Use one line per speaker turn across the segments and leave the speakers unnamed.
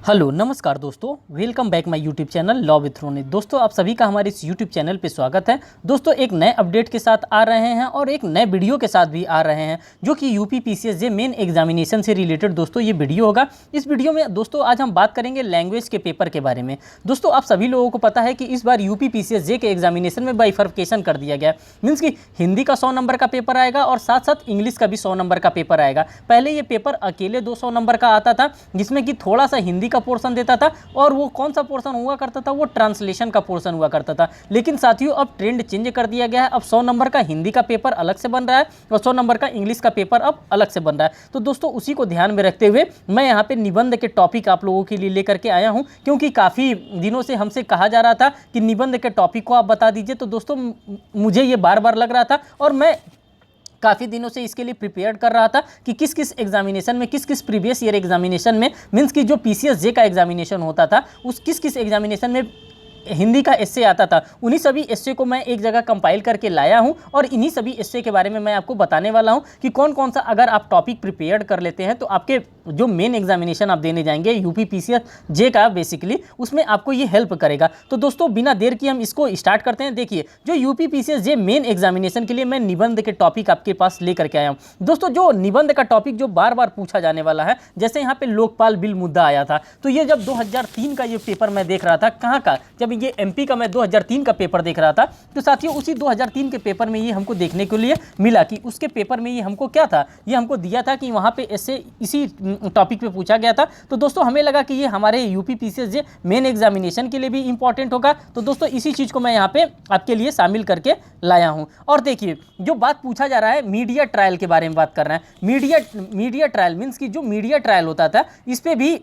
Hello नमस्कार दोस्तों, welcome back my YouTube channel law with Ronit. दोस्तों आप सभी का हमारे इस यूट्यूब चैनल पे स्वागत है। दोस्तों एक नए अपडेट के साथ आ रहे हैं और एक नए वीडियो के साथ भी आ रहे हैं जो कि यूपी पीसीएसजे मेन एग्जामिनेशन से रिलेटेड दोस्तों ये वीडियो होगा। इस वीडियो में दोस्तों आज हम बात करेंगे लैंग्वेज के पेपर के बारे में। दोस्तों आप सभी लोगों को पता है कि इस बार यूपी पीसीएसजे के एग्जामिनेशन में बाइफर्केशन कर दिया गया। मीन्स कि हिंदी का 100 नंबर का पेपर आएगा और साथ साथ इंग्लिश का भी 100 नंबर का पेपर आएगा। पहले ये पेपर अकेले 200 नंबर का आता था जिसमें कि थोड़ा सा हिंदी का पोर्शन देता था और वो कौन सा पोर्शन हुआ करता था, वो ट्रांसलेशन का पोर्शन हुआ करता था। लेकिन साथियों अब ट्रेंड चेंज कर दिया गया है। अब 100 नंबर का हिंदी का पेपर अलग से बन रहा है और 100 नंबर का इंग्लिश का पेपर अब अलग से बन रहा है। तो दोस्तों उसी को ध्यान में रखते हुए मैं यहाँ पे निबंध के टॉपिक आप लोगों के लिए लेकर के आया हूँ, क्योंकि काफ़ी दिनों से हमसे कहा जा रहा था कि निबंध के टॉपिक को आप बता दीजिए। तो दोस्तों मुझे ये बार बार लग रहा था और मैं काफ़ी दिनों से इसके लिए प्रिपेयर कर रहा था कि किस किस एग्जामिनेशन में, किस किस प्रीवियस ईयर एग्जामिनेशन में, मीन्स कि जो पीसीएसजे का एग्जामिनेशन होता था उस किस किस एग्जामिनेशन में हिंदी का एस्से आता था, उन्हीं सभी एस्से को मैं एक जगह कंपाइल करके लाया हूं और इन्हीं सभी एस्से के बारे में मैं आपको बताने वाला हूं कि कौन कौन सा अगर आप टॉपिक प्रिपेयर कर लेते हैं तो आपके जो मेन एग्जामिनेशन आप देने जाएंगे यूपी पीसीएसजे का बेसिकली उसमें आपको ये हेल्प करेगा। तो दोस्तों बिना देर की हम इसको स्टार्ट करते हैं। देखिए जो यूपी पीसीएसजे मेन एग्जामिनेशन के लिए मैं निबंध के टॉपिक आपके पास लेकर के आया हूँ। दोस्तों जो निबंध का टॉपिक जो बार बार पूछा जाने वाला है, जैसे यहाँ पे लोकपाल बिल मुद्दा आया था, तो ये जब 2003 का ये पेपर मैं देख रहा था, कहाँ का, जब ये एमपी का मैं 2003 का पेपर देख रहा था, तो साथियों उसी 2003 के पेपर में ये हमको देखने के लिए मिला कि उसके पेपर में ये हमको क्या था, ये हमको दिया था कि वहाँ पे ऐसे इसी टॉपिक पे पूछा गया था। तो दोस्तों हमें लगा कि ये हमारे यूपी पीसीएसजे मेन एग्जामिनेशन के लिए भी इंपॉर्टेंट होगा। तो दोस्तों इसी चीज़ को मैं यहाँ पे आपके लिए शामिल करके लाया हूँ। और देखिए जो बात पूछा जा रहा है मीडिया ट्रायल के बारे में बात कर रहे हैं। मीडिया ट्रायल मीन्स कि जो मीडिया ट्रायल होता था इस पर भी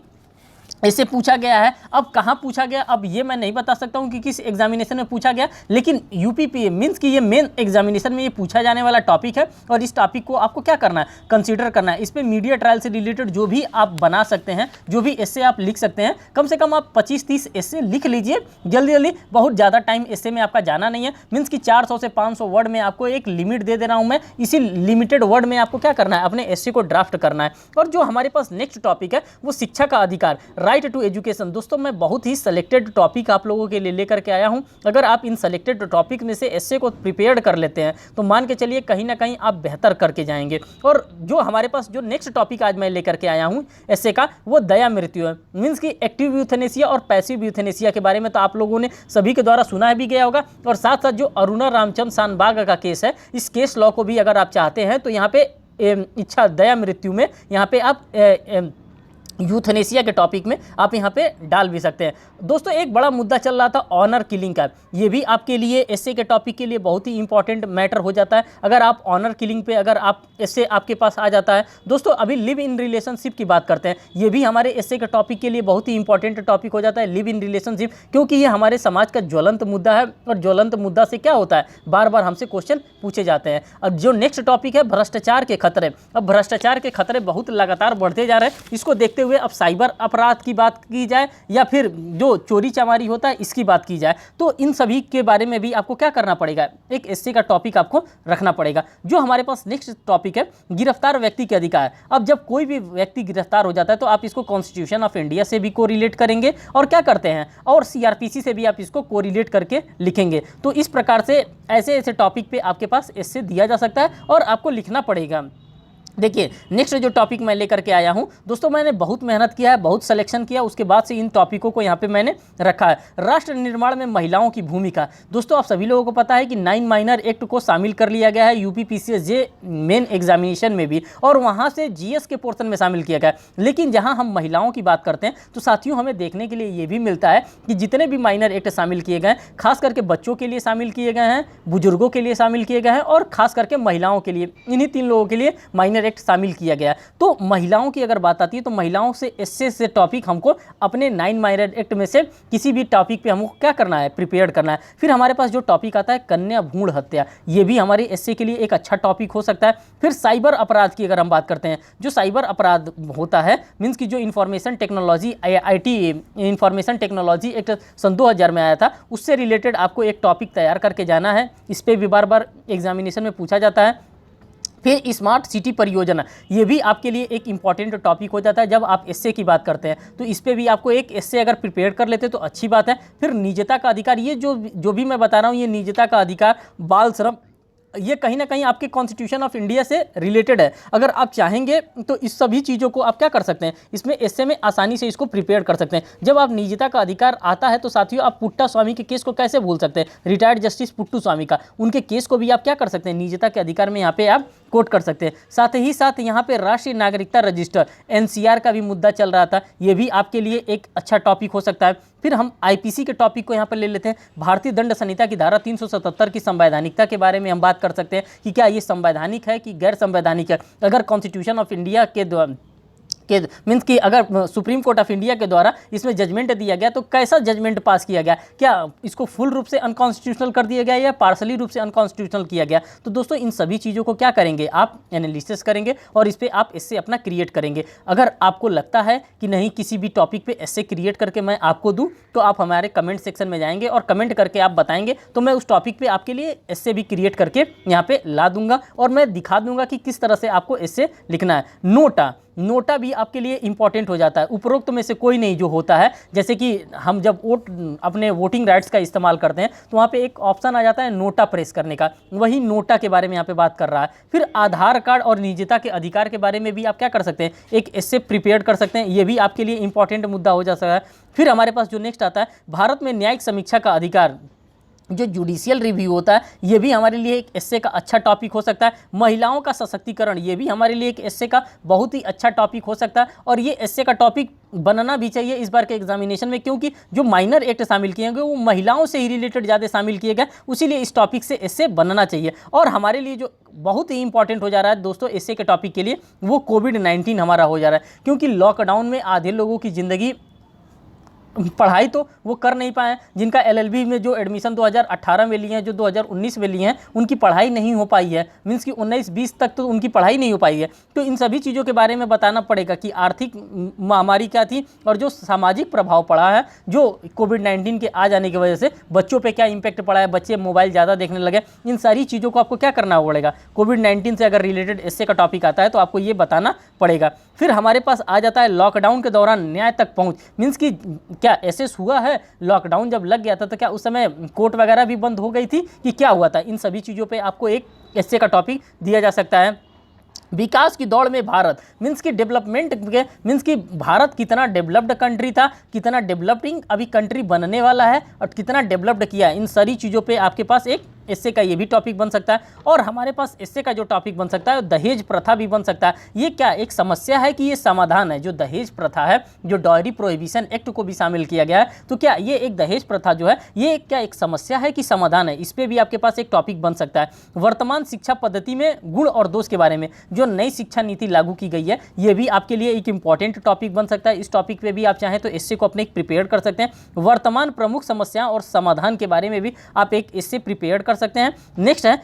ऐसे पूछा गया है। अब कहाँ पूछा गया, अब ये मैं नहीं बता सकता हूँ कि किस एग्जामिनेशन में पूछा गया, लेकिन यूपी मीन्स कि ये मेन एग्जामिनेशन में ये पूछा जाने वाला टॉपिक है और इस टॉपिक को आपको क्या करना है, कंसीडर करना है। इस पर मीडिया ट्रायल से रिलेटेड जो भी आप बना सकते हैं, जो भी एस्से आप लिख सकते हैं, कम से कम आप 25-30 एस्से लिख लीजिए जल्दी जल्दी। बहुत ज़्यादा टाइम एस्से में आपका जाना नहीं है। मीन्स कि 400 से 500 वर्ड में आपको एक लिमिट दे दे रहा हूँ मैं। इसी लिमिटेड वर्ड में आपको क्या करना है, अपने एस्से को ड्राफ्ट करना है। और जो हमारे पास नेक्स्ट टॉपिक है वो शिक्षा का अधिकार, राइट टू एजुकेशन। दोस्तों मैं बहुत ही सेलेक्टेड टॉपिक आप लोगों के लिए लेकर के आया हूं। अगर आप इन सेलेक्टेड टॉपिक में से एस्से को प्रिपेयर कर लेते हैं तो मान के चलिए कहीं ना कहीं आप बेहतर करके जाएंगे। और जो हमारे पास जो नेक्स्ट टॉपिक आज मैं लेकर के आया हूं एस्से का, वो दया मृत्यु है। मीन्स कि एक्टिव यूथेनेसिया और पैसिव यूथेनेसिया के बारे में तो आप लोगों ने सभी के द्वारा सुना भी गया होगा। और साथ साथ जो अरुणा रामचंद्र शानबाग का केस है, इस केस लॉ को भी अगर आप चाहते हैं तो यहाँ पे इच्छा दया मृत्यु में यहाँ पे आप यूथनेसिया के टॉपिक में आप यहाँ पे डाल भी सकते हैं। दोस्तों एक बड़ा मुद्दा चल रहा था ऑनर किलिंग का, ये भी आपके लिए एस्से के टॉपिक के लिए बहुत ही इंपॉर्टेंट मैटर हो जाता है। अगर आप ऑनर किलिंग पे अगर आप एस्से आपके पास आ जाता है। दोस्तों अभी लिव इन रिलेशनशिप की बात करते हैं, ये भी हमारे एस्से के टॉपिक के लिए बहुत ही इंपॉर्टेंट टॉपिक हो जाता है, लिव इन रिलेशनशिप, क्योंकि ये हमारे समाज का ज्वलंत मुद्दा है और ज्वलंत मुद्दा से क्या होता है, बार बार हमसे क्वेश्चन पूछे जाते हैं। अब जो नेक्स्ट टॉपिक है भ्रष्टाचार के खतरे, अब भ्रष्टाचार के खतरे बहुत लगातार बढ़ते जा रहे हैं। इसको देखते हुए अब साइबर अपराध की बात की जाए या फिर जो चोरी चमारी होता है इसकी बात की जाए, तो इन सभी के बारे में भी आपको क्या करना पड़ेगा, एक एस्से का टॉपिक आपको रखना पड़ेगा। जो हमारे पास नेक्स्ट टॉपिक है गिरफ्तार व्यक्ति के अधिकार। अब जब कोई भी व्यक्ति गिरफ्तार हो जाता है तो आप इसको कॉन्स्टिट्यूशन ऑफ इंडिया से भी कोरिलेट करेंगे और क्या करते हैं, और सीआरपीसी से भी आप इसको कोरिलेट करके लिखेंगे। तो इस प्रकार से ऐसे ऐसे टॉपिक पे आपके पास एस्से दिया जा सकता है और आपको लिखना पड़ेगा। देखिए नेक्स्ट जो टॉपिक मैं लेकर के आया हूं दोस्तों, मैंने बहुत मेहनत किया है, बहुत सिलेक्शन किया, उसके बाद से इन टॉपिकों को यहाँ पे मैंने रखा है। राष्ट्र निर्माण में महिलाओं की भूमिका। दोस्तों आप सभी लोगों को पता है कि 9 माइनर एक्ट को शामिल कर लिया गया है यूपी पीसीएसजे मेन एग्जामिनेशन में भी, और वहाँ से जीएस के पोर्शन में शामिल किया गया है। लेकिन जहाँ हम महिलाओं की बात करते हैं तो साथियों हमें देखने के लिए ये भी मिलता है कि जितने भी माइनर एक्ट शामिल किए गए हैं, खास करके बच्चों के लिए शामिल किए गए हैं, बुजुर्गों के लिए शामिल किए गए हैं और खास करके महिलाओं के लिए, इन्हीं 3 लोगों के लिए माइनर एक्ट शामिल किया गया। तो महिलाओं की अगर बात आती है तो महिलाओं से एस्से से टॉपिक हमको अपने 9 माइनर एक्ट में से किसी भी टॉपिक पे हमको क्या करना है, प्रिपेयर करना है। फिर हमारे पास जो टॉपिक आता है कन्या भ्रूण हत्या, ये भी हमारे एस्से के लिए एक अच्छा टॉपिक हो सकता है। फिर साइबर अपराध की अगर हम बात करते हैं, जो साइबर अपराध होता है मीन्स की जो information technology IT information technology act सन 2000 में आया था, उससे रिलेटेड आपको एक टॉपिक तैयार करके जाना है। इस पर भी बार बार एग्जामिनेशन में पूछा जाता है। फिर स्मार्ट सिटी परियोजना, ये भी आपके लिए एक इंपॉर्टेंट टॉपिक हो जाता है जब आप एसए की बात करते हैं, तो इस पे भी आपको एक एसए अगर प्रिपेयर कर लेते तो अच्छी बात है। फिर निजता का अधिकार, ये जो भी मैं बता रहा हूँ, ये निजता का अधिकार, बाल श्रम, ये कहीं ना कहीं आपके कॉन्स्टिट्यूशन ऑफ इंडिया से रिलेटेड है। अगर आप चाहेंगे तो इस सभी चीज़ों को आप क्या कर सकते हैं, इसमें एसए में आसानी से इसको प्रिपेयर कर सकते हैं। जब आप निजता का अधिकार आता है तो साथियों आप पुट्टा स्वामी के केस को कैसे भूल सकते हैं, रिटायर्ड जस्टिस पुट्टू स्वामी का, उनके केस को भी आप क्या कर सकते हैं, निजता के अधिकार में यहाँ पे आप कोट कर सकते हैं। साथ ही साथ यहाँ पे राष्ट्रीय नागरिकता रजिस्टर एनसीआर का भी मुद्दा चल रहा था, ये भी आपके लिए एक अच्छा टॉपिक हो सकता है। फिर हम आईपीसी के टॉपिक को यहाँ पर ले लेते हैं। भारतीय दंड संहिता की धारा 377 की संवैधानिकता के बारे में हम बात कर सकते हैं कि क्या ये संवैधानिक है कि गैर संवैधानिक है। अगर कॉन्स्टिट्यूशन ऑफ इंडिया के मीन्स कि अगर सुप्रीम कोर्ट ऑफ इंडिया के द्वारा इसमें जजमेंट दिया गया तो कैसा जजमेंट पास किया गया, क्या इसको फुल रूप से अनकॉन्स्टिट्यूशनल कर दिया गया या पार्सली रूप से अनकॉन्स्टिट्यूशनल किया गया। तो दोस्तों इन सभी चीज़ों को क्या करेंगे, आप एनालिसिस करेंगे और इस पर आप इससे अपना क्रिएट करेंगे। अगर आपको लगता है कि नहीं किसी भी टॉपिक पे ऐसे क्रिएट करके मैं आपको दूं, तो आप हमारे कमेंट सेक्शन में जाएंगे और कमेंट करके आप बताएंगे, तो मैं उस टॉपिक पे आपके लिए ऐसे भी क्रिएट करके यहाँ पे ला दूंगा और मैं दिखा दूंगा कि किस तरह से आपको ऐसे लिखना है। नोटा भी आपके लिए इंपॉर्टेंट हो जाता है। उपरोक्त में से कोई नहीं जो होता है, जैसे कि हम जब अपने वोटिंग राइट्स का इस्तेमाल करते हैं तो वहाँ पे एक ऑप्शन आ जाता है नोटा प्रेस करने का, वही नोटा के बारे में यहाँ पे बात कर रहा है। फिर आधार कार्ड और निजता के अधिकार के बारे में भी आप क्या कर सकते हैं, एक ऐसे प्रिपेयर कर सकते हैं, ये भी आपके लिए इंपॉर्टेंट मुद्दा हो जा सकता है। फिर हमारे पास जो नेक्स्ट आता है, भारत में न्यायिक समीक्षा का अधिकार, जो जुडिशियल रिव्यू होता है, ये भी हमारे लिए एक एसए का अच्छा टॉपिक हो सकता है। महिलाओं का सशक्तिकरण, ये भी हमारे लिए एक एसए का बहुत ही अच्छा टॉपिक हो सकता है और ये एसए का टॉपिक बनना भी चाहिए इस बार के एग्जामिनेशन में, क्योंकि जो माइनर एक्ट शामिल किए गए वो महिलाओं से ही रिलेटेड ज़्यादा शामिल किए गए, उसीलिए इस टॉपिक से एसए बनना चाहिए। और हमारे लिए जो बहुत ही इंपॉर्टेंट हो जा रहा है दोस्तों एसए के टॉपिक के लिए, वो कोविड-19 हमारा हो जा रहा है, क्योंकि लॉकडाउन में आधे लोगों की ज़िंदगी, पढ़ाई तो वो कर नहीं पाए, जिनका एलएलबी में जो एडमिशन 2018 में लिए हैं, जो 2019 में लिए हैं, उनकी पढ़ाई नहीं हो पाई है, मीन्स कि 19-20 तक तो उनकी पढ़ाई नहीं हो पाई है। तो इन सभी चीज़ों के बारे में बताना पड़ेगा कि आर्थिक महामारी क्या थी और जो सामाजिक प्रभाव पड़ा है जो कोविड-19 के आ जाने की वजह से बच्चों पे क्या इम्पैक्ट पड़ा है, बच्चे मोबाइल ज़्यादा देखने लगे, इन सारी चीज़ों को आपको क्या करना पड़ेगा। कोविड-19 से अगर रिलेटेड एसए का टॉपिक आता है तो आपको ये बताना पड़ेगा। फिर हमारे पास आ जाता है लॉकडाउन के दौरान न्याय तक पहुँच, मीन्स कि क्या ऐसे हुआ है, लॉकडाउन जब लग गया था तो क्या उस समय कोर्ट वगैरह भी बंद हो गई थी कि क्या हुआ था, इन सभी चीज़ों पे आपको एक एसए का टॉपिक दिया जा सकता है। विकास की दौड़ में भारत, मीन्स की डेवलपमेंट के, मीन्स कि भारत कितना डेवलप्ड कंट्री था, कितना डेवलपिंग अभी कंट्री बनने वाला है और कितना डेवलप्ड किया है, इन सारी चीज़ों पे आपके पास एक एसए का ये भी टॉपिक बन सकता है। और हमारे पास एसए का जो टॉपिक बन सकता है दहेज प्रथा भी बन सकता है। ये क्या एक समस्या है कि ये समाधान है, जो दहेज प्रथा है, जो डॉयरी प्रोहिबिशन एक्ट को भी शामिल किया गया है, तो क्या ये एक दहेज प्रथा जो है ये क्या एक समस्या है कि समाधान है, इस पर भी आपके पास एक टॉपिक बन सकता है। वर्तमान शिक्षा पद्धति में गुण और दोष के बारे में जो नई शिक्षा नीति लागू की गई है, ये भी आपके लिए एक इंपॉर्टेंट टॉपिक बन सकता है। इस टॉपिक पे भी आप चाहें तो एसए को अपने प्रिपेयर कर सकते हैं। वर्तमान प्रमुख समस्याओं और समाधान के बारे में भी आप एक एसए प्रिपेयर कर सकते हैं। नेक्स्ट है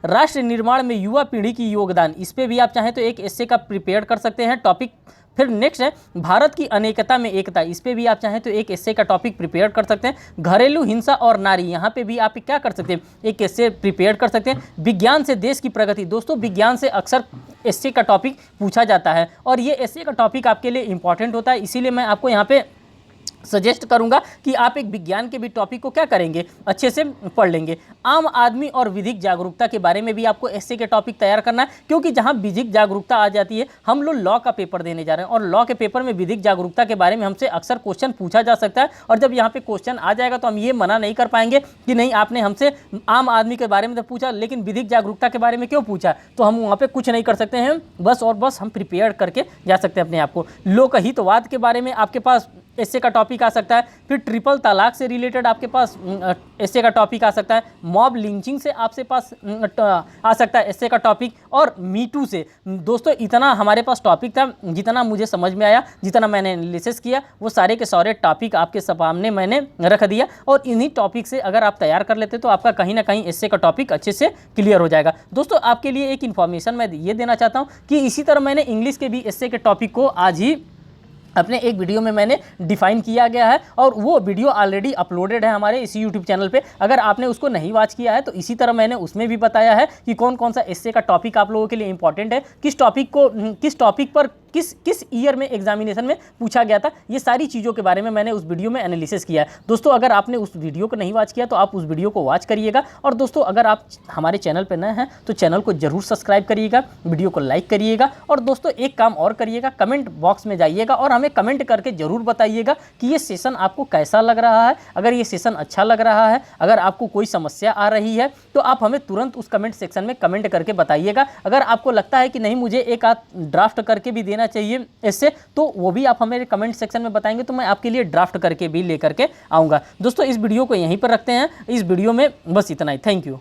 राष्ट्र निर्माण में युवा पीढ़ी की योगदान, इस पे भी आप चाहें तो एक एसए का प्रिपेयर कर सकते हैं टॉपिक। फिर नेक्स्ट है भारत की अनेकता में एकता, इस पे भी आप चाहें तो एक एसए का टॉपिक प्रिपेयर कर सकते हैं। घरेलू हिंसा और नारी, यहाँ पे भी आप क्या कर सकते हैं, एक एसए प्रिपेयर कर सकते हैं। विज्ञान से देश की प्रगति, दोस्तों विज्ञान से अक्सर एसए का टॉपिक पूछा जाता है और ये एसए का टॉपिक आपके लिए इंपॉर्टेंट होता है, इसीलिए मैं आपको यहाँ पे सजेस्ट करूंगा कि आप एक विज्ञान के भी टॉपिक को क्या करेंगे, अच्छे से पढ़ लेंगे। आम आदमी और विधिक जागरूकता के बारे में भी आपको एसए के टॉपिक तैयार करना है, क्योंकि जहां विधिक जागरूकता आ जाती है, हम लोग लॉ का पेपर देने जा रहे हैं और लॉ के पेपर में विधिक जागरूकता के बारे में हमसे अक्सर क्वेश्चन पूछा जा सकता है और जब यहाँ पे क्वेश्चन आ जाएगा तो हम ये मना नहीं कर पाएंगे कि नहीं आपने हमसे आम आदमी के बारे में तो पूछा लेकिन विधिक जागरूकता के बारे में क्यों पूछा, तो हम वहाँ पर कुछ नहीं कर सकते हैं, बस और बस हम प्रिपेयर करके जा सकते हैं अपने आप को। लोकहितवाद के बारे में आपके पास एसए का टॉपिक आ सकता है। फिर ट्रिपल तलाक से रिलेटेड आपके पास एसए का टॉपिक आ सकता है। मॉब लिंचिंग से आपसे पास आ सकता है एसए का टॉपिक। और मीटू से दोस्तों इतना हमारे पास टॉपिक था, जितना मुझे समझ में आया, जितना मैंने एनालिसिस किया, वो सारे के सारे टॉपिक आपके सामने मैंने रख दिया और इन्हीं टॉपिक से अगर आप तैयार कर लेते तो आपका कहीं ना कहीं एसए का टॉपिक अच्छे से क्लियर हो जाएगा। दोस्तों आपके लिए एक इन्फॉर्मेशन मैं ये देना चाहता हूँ कि इसी तरह मैंने इंग्लिश के भी एसए के टॉपिक को आज ही अपने एक वीडियो में मैंने डिफाइन किया गया है और वो वीडियो ऑलरेडी अपलोडेड है हमारे इसी यूट्यूब चैनल पे। अगर आपने उसको नहीं वॉच किया है तो इसी तरह मैंने उसमें भी बताया है कि कौन कौन सा एस्से का टॉपिक आप लोगों के लिए इंपॉर्टेंट है, किस टॉपिक पर किस ईयर में एग्जामिनेशन में पूछा गया था। ये सारी चीज़ों के बारे में मैंने उस वीडियो में एनालिसिस किया है। दोस्तों अगर आपने उस वीडियो को नहीं वॉच किया तो आप उस वीडियो को वॉच करिएगा। और दोस्तों अगर आप हमारे चैनल पर नए हैं तो चैनल को जरूर सब्सक्राइब करिएगा, वीडियो को लाइक करिएगा। और दोस्तों एक काम और करिएगा, कमेंट बॉक्स में जाइएगा और हमें कमेंट करके जरूर बताइएगा कि ये सेशन आपको कैसा लग रहा है। अगर ये सेशन अच्छा लग रहा है, अगर आपको कोई समस्या आ रही है तो आप हमें तुरंत उस कमेंट सेक्शन में कमेंट करके बताइएगा। अगर आपको लगता है कि नहीं मुझे एक आध ड्राफ्ट करके भी देना चाहिए इससे, तो वो भी आप हमें कमेंट सेक्शन में बताएंगे तो मैं आपके लिए ड्राफ्ट करके भी लेकर के आऊँगा। दोस्तों इस वीडियो को यहीं पर रखते हैं। इस वीडियो में बस इतना ही। Thank you.